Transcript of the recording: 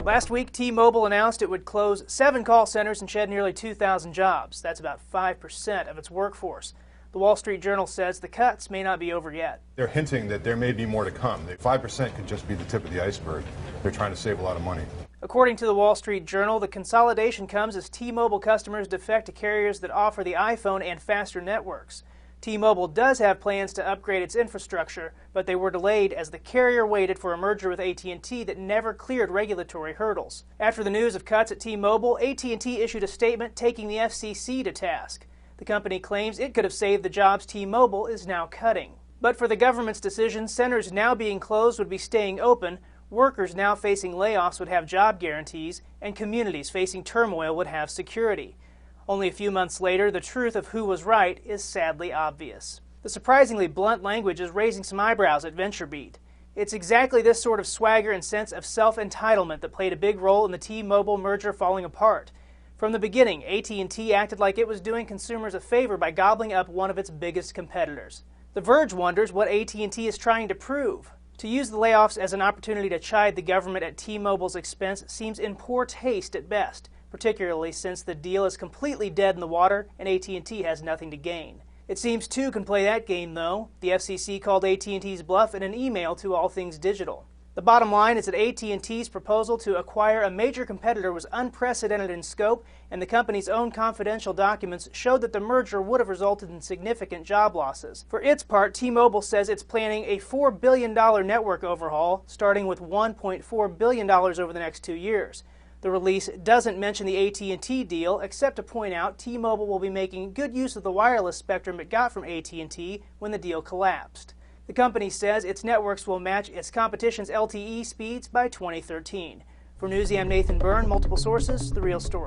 Last week, T-Mobile announced it would close 7 call centers and shed nearly 2,000 jobs. That's about 5% of its workforce. The Wall Street Journal says the cuts may not be over yet. They're hinting that there may be more to come. 5% could just be the tip of the iceberg. They're trying to save a lot of money. According to the Wall Street Journal, the consolidation comes as T-Mobile customers defect to carriers that offer the iPhone and faster networks. T-Mobile does have plans to upgrade its infrastructure, but they were delayed as the carrier waited for a merger with AT&T that never cleared regulatory hurdles. After the news of cuts at T-Mobile, AT&T issued a statement taking the FCC to task. The company claims it could have saved the jobs T-Mobile is now cutting. But for the government's decision, centers now being closed would be staying open, workers now facing layoffs would have job guarantees, and communities facing turmoil would have security. Only a few months later, the truth of who was right is sadly obvious. The surprisingly blunt language is raising some eyebrows at VentureBeat. It's exactly this sort of swagger and sense of self-entitlement that played a big role in the T-Mobile merger falling apart. From the beginning, AT&T acted like it was doing consumers a favor by gobbling up one of its biggest competitors. The Verge wonders what AT&T is trying to prove. To use the layoffs as an opportunity to chide the government at T-Mobile's expense seems in poor taste at best, particularly since the deal is completely dead in the water and AT&T has nothing to gain. It seems two can play that game, though. The FCC called AT&T's bluff in an email to All Things Digital. The bottom line is that AT&T's proposal to acquire a major competitor was unprecedented in scope, and the company's own confidential documents showed that the merger would have resulted in significant job losses. For its part, T-Mobile says it's planning a $4 billion network overhaul, starting with $1.4 billion over the next 2 years. The release doesn't mention the AT&T deal, except to point out T-Mobile will be making good use of the wireless spectrum it got from AT&T when the deal collapsed. The company says its networks will match its competition's LTE speeds by 2013. For Newsy, I'm Nathan Byrne, multiple sources, The Real Story.